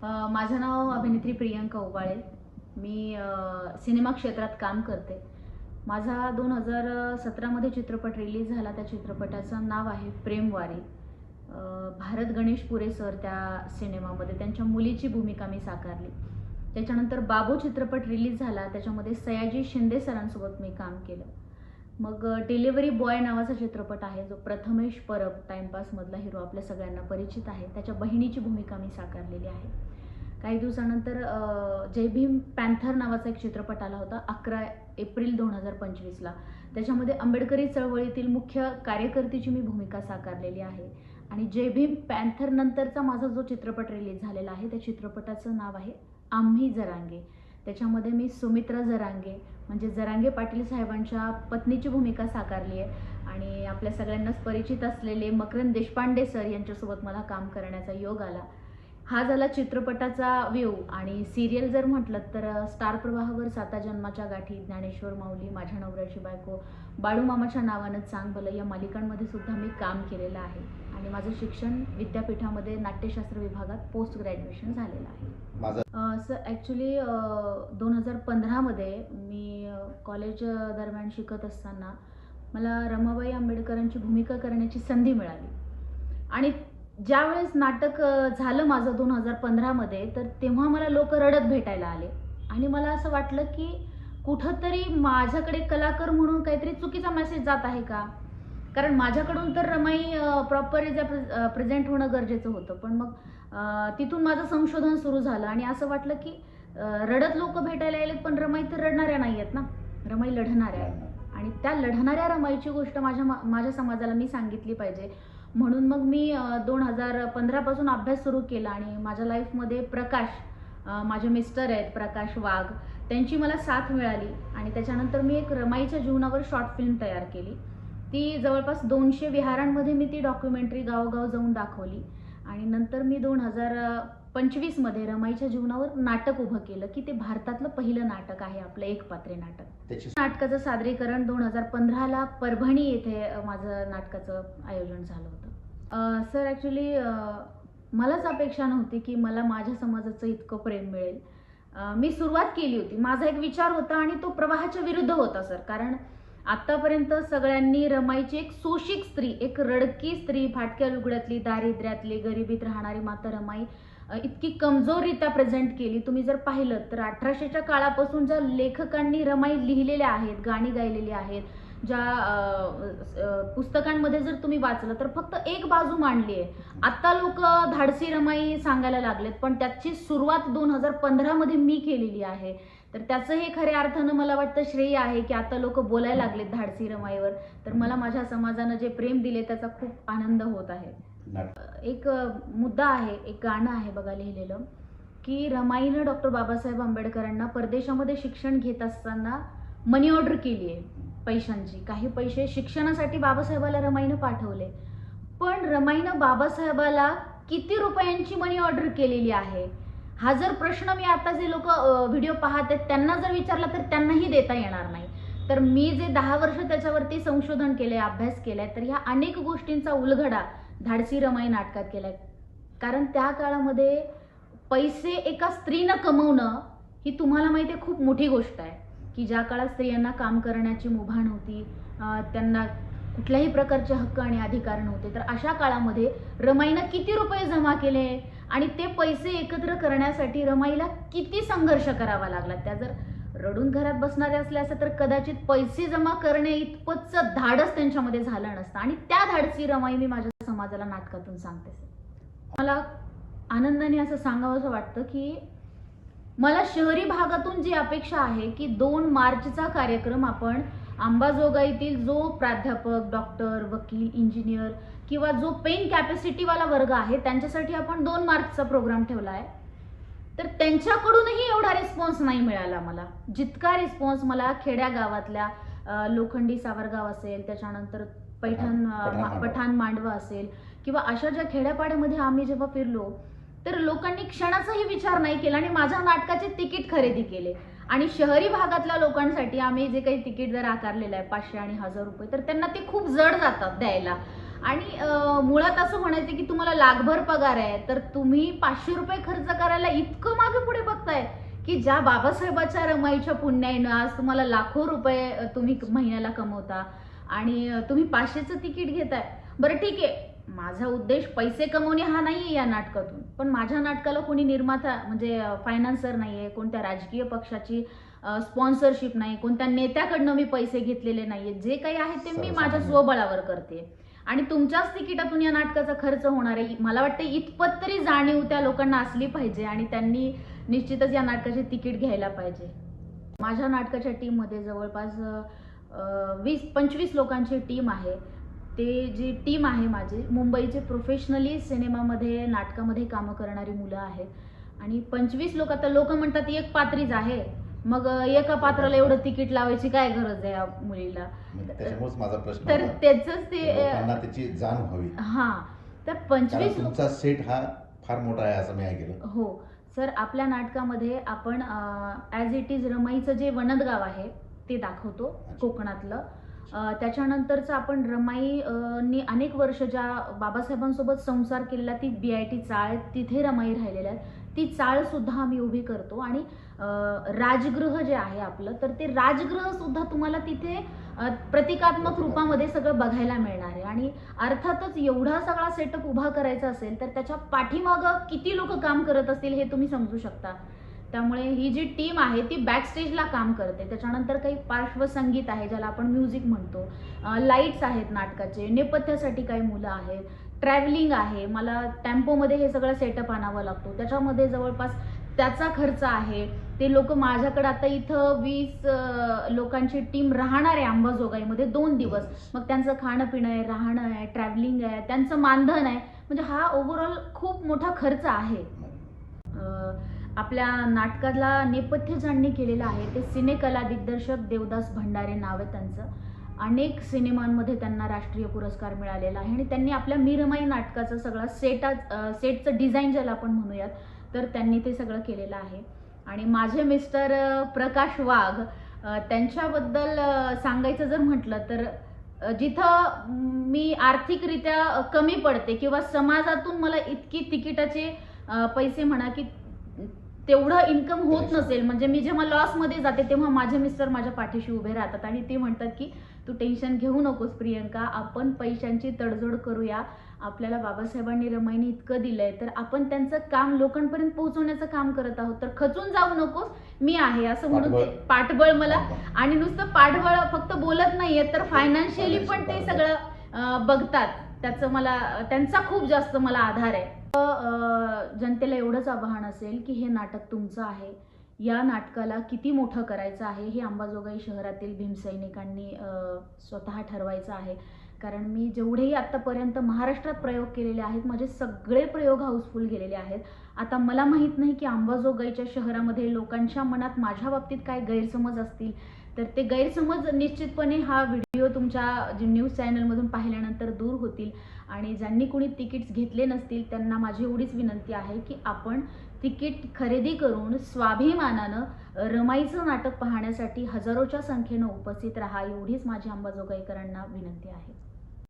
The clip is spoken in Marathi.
माझं नाव अभिनेत्री प्रियंका उबाळे. मी सिनेमा क्षेत्रात काम करते. माझा 2017मध्ये चित्रपट रिलीज झाला. त्या चित्रपटाचं नाव आहे प्रेमवारी. भारत गणेश पुरे सर त्या सिनेमामध्ये त्यांच्या मुलीची भूमिका मी साकारली. त्याच्यानंतर बाबू चित्रपट रिलीज झाला. त्याच्यामध्ये सयाजी शिंदे सरांसोबत मी काम केलं. मग डिलिव्हरी बॉय नावाचा चित्रपट आहे, जो प्रथमेश परब टाइमपासमधला हिरो आपल्या सगळ्यांना परिचित आहे, त्याच्या बहिणीची भूमिका मी साकारलेली आहे. काही दिवसानंतर जय भीम पॅन्थर नावाचा एक चित्रपट आला होता 11 एप्रिल 2025ला. त्याच्यामध्ये आंबेडकरी चळवळीतील मुख्य कार्यकर्तीची मी भूमिका साकारलेली आहे. आणि जय भीम पॅन्थर नंतरचा माझा जो चित्रपट रिलीज झालेला आहे, त्या चित्रपटाचं नाव आहे आम्ही जरांगे. त्याच्यामध्ये मी सुमित्रा जरांगे म्हणजे जरांगे पाटील साहेबांच्या पत्नीची भूमिका साकारली आहे. आणि आपल्या सगळ्यांनाच परिचित असलेले मकरंद देशपांडे सर यांच्यासोबत मला काम करण्याचा योग आला. हा झाला चित्रपटाचा व्ह्यू. आणि सिरियल जर म्हटलं तर स्टार प्रवाहावर 7 जन्माच्या गाठी, ज्ञानेश्वर माऊली, माझ्या नवऱ्याची बायको, बाळूमामाच्या नावानं चांग भलं या मालिकांमध्ये सुद्धा मी काम केलेलं आहे. आणि माझं शिक्षण विद्यापीठामध्ये नाट्यशास्त्र विभागात पोस्ट ग्रॅज्युएशन झालेलं आहे. सर ॲक्च्युली 2015मध्ये मी कॉलेज दरम्यान शिकत असताना मला रमाबाई आंबेडकरांची भूमिका करण्याची संधी मिळाली. आणि ज्यावेळेस नाटक झालं माझं 2015मध्ये, तर तेव्हा मला लोक रडत भेटायला आले. आणि मला असं वाटलं की कुठंतरी माझ्याकडे कलाकार म्हणून काहीतरी चुकीचा मेसेज जात आहे का. कारण माझ्याकडून तर रमाई प्रॉपर प्रेझेंट होणं गरजेचं होतं. पण मग तिथून माझं संशोधन सुरू झालं आणि असं वाटलं की रडत लोक भेटायला आलेत, पण रमाई तर रडणाऱ्या नाही आहेत ना, रमाई लढणाऱ्या आहेत. आणि त्या लढणाऱ्या रमाईची गोष्ट माझ्या समाजाला मी सांगितली पाहिजे. म्हणून मग मी 2015पासून अभ्यास सुरू केला. आणि माझ्या लाईफमध्ये प्रकाश, माझे मिस्टर आहेत प्रकाश वाघ, त्यांची मला साथ मिळाली. आणि त्याच्यानंतर मी एक रमाईच्या जीवनावर शॉर्ट फिल्म तयार केली. ती जवळपास 200 विहारांमध्ये मी ती डॉक्युमेंटरी गावोगाव जाऊन दाखवली. आणि नंतर मी 2025मध्ये रमाईच्या जीवनावर नाटक उभं केलं की ते भारतातलं पहिलं नाटक आहे आपलं एकपात्री नाटक. नाटकाचं सादरीकरण 2015ला परभणी येथे माझं नाटकाचं आयोजन झालं होतं. सर ॲक्च्युली मलाच अपेक्षा नव्हती की मला माझ्या समाजाचं इतकं प्रेम मिळेल. मी सुरुवात केली होती, माझा एक विचार होता आणि तो प्रवाहाच्या विरुद्ध होता सर. कारण आतापर्यंत सगळ्यांनी रमाईची एक शोषित स्त्री, एक रडकी स्त्री, फाटक्या लुगड्यातली, दारिद्र्यातली, गरिबीत राहणारी माता रमाई इतकी कमजोररित्या प्रेझेंट केली. तुम्ही जर पाहिलं तर 1800च्या काळापासून ज्या लेखकांनी रमाई लिहिलेल्या आहेत, गाणी गायलेली आहेत, ज्या पुस्तकांमध्ये जर तुम्ही वाचलं तर फक्त एक बाजू मांडली आहे. आता लोक धाडसी रमाई सांगायला लागलेत, पण त्याची सुरुवात 2015मध्ये मी केलेली आहे. तर त्याचं हे खऱ्या अर्थानं मला वाटतं श्रेय आहे की आता लोक बोलायला लागलेत धाडसी रमाईवर. तर मला माझ्या समाजानं जे प्रेम दिले त्याचा खूप आनंद होत आहे. एक मुद्दा आहे, एक गाणं आहे बघा लिहिलेलं, की रमाईनं डॉक्टर बाबासाहेब आंबेडकरांना परदेशामध्ये शिक्षण घेत असताना मनी ऑर्डर केली आहे पैशांची. काही पैसे शिक्षणासाठी बाबासाहेबाला रमाईनं पाठवले. पण रमाईनं बाबासाहेबाला किती रुपयांची मनी ऑर्डर केलेली आहे, हा जर प्रश्न मी आता जे लोक व्हिडिओ पाहत आहेत त्यांना जर विचारला तर त्यांनाही देता येणार नाही. तर मी जे 10 वर्ष त्याच्यावरती संशोधन केलंय, अभ्यास केलाय, तर ह्या अनेक गोष्टींचा उलगडा धाडसी रमाई नाटकात केलाय. कारण त्या काळामध्ये पैसे एका स्त्रीनं कमवणं ही तुम्हाला माहिती आहे खूप मोठी गोष्ट आहे. की ज्या काळात स्त्रियांना काम करण्याची मुभा नव्हती, त्यांना कुठल्याही प्रकारचे हक्क आणि अधिकार नव्हते. तर अशा काळामध्ये रमाईनं किती रुपये जमा केले आणि ते पैसे एकत्र करण्यासाठी रमाईला किती संघर्ष करावा लागला. त्या जर रडून घरात बसणारे असले असते तर कदाचित पैसे जमा करणे इतपतचं धाडस त्यांच्यामध्ये झालं नसतं. आणि त्या धाडसी रमाई मी माझ्या समाजाला नाटकातून सांगते. मला आनंदाने असं सांगावंसं वाटतं की मला शहरी भागातून जी अपेक्षा आहे की 2 मार्चचा कार्यक्रम आपण अंबाजोगाईतील जो प्राध्यापक, डॉक्टर, वकील, इंजिनियर किंवा जो पेन कॅपॅसिटीवाला वर्ग आहे त्यांच्यासाठी आपण 2 मार्चचा प्रोग्राम ठेवला आहे. तर त्यांच्याकडूनही एवढा रिस्पॉन्स नाही मिळाला मला, जितका रिस्पॉन्स मला खेड्या गावातल्या लोखंडी सावरगाव असेल, त्याच्यानंतर पठाण मांडवा असेल किंवा अशा ज्या खेड्यापाड्यामध्ये आम्ही जेव्हा फिरलो तर लोकांनी क्षणाचाही विचार नाही केला आणि माझ्या नाटकाचे तिकीट खरेदी केले. आणि शहरी भागातल्या लोकांसाठी आम्ही जे काही तिकीट दर आकारलेलं आहे 500 आणि 1000 रुपये, तर त्यांना ते खूप जड जातात द्यायला. आणि मुळात असं म्हणायचं की तुम्हाला लाखभर पगार आहे, तर तुम्ही 500 रुपये खर्च करायला इतकं मागे पुढे बघताय की ज्या बाबासाहेबाच्या रमाईच्या पुण्याईनं आज तुम्हाला लाखो रुपये तुम्ही महिन्याला कमवता आणि तुम्ही 500चं तिकीट घेताय. बरं ठीक आहे, माझा उद्देश पैसे कमवणे हा नाहीये या नाटकातून, पण माझ्या नाटकाला कोणी निर्माता म्हणजे फायनान्सर नाहीये, कोणत्या राजकीय पक्षाची स्पॉन्सरशिप नाही, कोणत्या नेत्याकडनं मी पैसे घेतलेले नाहीये. जे काही आहे ते मी माझ्या स्वबळावर करते आणि तुमच्याच तिकिटातून या नाटकाचा खर्च होणार आहे. मला वाटतं इतपत तरी जाणीव त्या लोकांना असली पाहिजे आणि त्यांनी निश्चितच या नाटकाचे तिकीट घ्यायला पाहिजे. माझ्या नाटकाच्या टीममध्ये जवळपास 20-25 लोकांची टीम आहे. ते जी टीम आहे माझी मुंबईचे प्रोफेशनली सिनेमामध्ये नाटकामध्ये कामं करणारी मुलं आहेत आणि 25 लोक. आता लोक म्हणतात एक पात्रीच आहे, मग एका पात्राला एवढं तिकीट लावायची काय गरज आहे या मुलीला. त्याच्यामुळेच माझा प्रश्न तर त्याचंच ते लोकांना त्याची जाण व्हावी. हा, तर 25 तुमचा सेट हा फार मोठा आहे असं मी ऐकलं. हो सर, आपल्या नाटकामध्ये आपण ॲज इट इज रमाईचं जे वनदगाव आहे ते दाखवतो कोकणातलं. त्याच्यानंतरचं आपण रमाईनी अनेक वर्ष ज्या बाबासाहेबांसोबत संसार केलेला ती BIT चाळ, तिथे रमाई राहिलेल्या आहेत, ती चाळ सुद्धा आम्ही उभी करतो. आणि राजगृह जे आहे आपलं, तर ते राजगृह सुद्धा तुम्हाला तिथे प्रतिकात्मक रूपामध्ये सगळं बघायला मिळणार आहे. आणि अर्थातच एवढा सगळा सेटअप उभा करायचा असेल तर त्याच्या पाठीमागं किती लोक काम करत असतील हे तुम्ही समजू शकता. त्यामुळे ही जी टीम आहे ती बॅक स्टेजला काम करते. त्याच्यानंतर काही पार्श्वसंगीत आहे ज्याला आपण म्युझिक म्हणतो, लाईट्स आहेत नाटकाचे, नेपथ्यासाठी काही मुलं आहेत, ट्रॅव्हलिंग आहे, मला टेम्पोमध्ये हे सगळं सेटअप आणावं लागतो, त्याच्यामध्ये जवळपास त्याचा खर्च आहे. ते लोक माझ्याकडे आता इथं 20 लोकांची टीम राहणार आहे अंबाजोगाईमध्ये 2 दिवस. मग त्यांचं खाणं पिणं आहे, राहणं आहे, ट्रॅव्हलिंग आहे, त्यांचं मानधन आहे, म्हणजे हा ओव्हरऑल खूप मोठा खर्च आहे. आपल्या नाटकाला नेपथ्य ज्यांनी केलेलं आहे ते सिनेकला दिग्दर्शक देवदास भंडारे नाव आहे त्यांचं. अनेक सिनेमांमध्ये त्यांना राष्ट्रीय पुरस्कार मिळालेला आहे आणि त्यांनी आपल्या मी रमाई नाटकाचं सगळं सेटचं डिझाईन ज्याला आपण म्हणूयात, तर त्यांनी ते सगळं केलेलं आहे. आणि माझे मिस्टर प्रकाश वाघ, त्यांच्याबद्दल सांगायचं जर म्हटलं तर जिथं मी आर्थिकरित्या कमी पडते किंवा समाजातून मला इतकी तिकिटाचे पैसे म्हणा की तेवढं इन्कम होत नसेल, म्हणजे मी जेव्हा लॉसमध्ये जाते तेव्हा माझे मिस्टर माझ्या पाठीशी उभे राहतात आणि ते म्हणतात की तू टेन्शन घेऊ नकोस प्रियंका, आपण पैशांची तडजोड करूया. आपल्याला बाबासाहेबांनी रमाईने इतकं दिलंय तर आपण त्यांचं काम लोकांपर्यंत पोहोचवण्याचं काम करत आहोत, तर खचून जाऊ नकोस, मी आहे असं म्हणून ते पाठबळ मला. आणि नुसतं पाठबळ फक्त बोलत नाहीये तर फायनान्शियली पण ते सगळं बघतात. त्याचं मला त्यांचा खूप जास्त मला आधार आहे. जनतेला एवढंच आवाहन असेल की हे नाटक तुमचं आहे, या नाटकाला किती मोठं करायचं आहे हे अंबाजोगाई शहरातील भीमसैनिकांनी स्वतः ठरवायचं आहे. कारण मी जेवढेही आत्तापर्यंत महाराष्ट्रात प्रयोग केलेले आहेत माझे सगळे प्रयोग हाऊसफुल गेलेले आहेत. आता मला माहीत नाही की अंबाजोगाईच्या शहरामध्ये लोकांच्या मनात माझ्या बाबतीत काय गैरसमज असतील, तर ते गैरसमज निश्चितपणे हा व्हिडिओ तुमच्या न्यूज चॅनलमधून पाहिल्यानंतर दूर होतील. आणि ज्यांनी कोणी तिकीट्स घेतले नसतील त्यांना माझी एवढीच विनंती आहे की आपण तिकीट खरेदी करून स्वाभिमानानं रमाईचं नाटक पाहण्यासाठी हजारोच्या संख्येनं उपस्थित राहा, एवढीच माझी अंबाजोगाईकरांना विनंती आहे.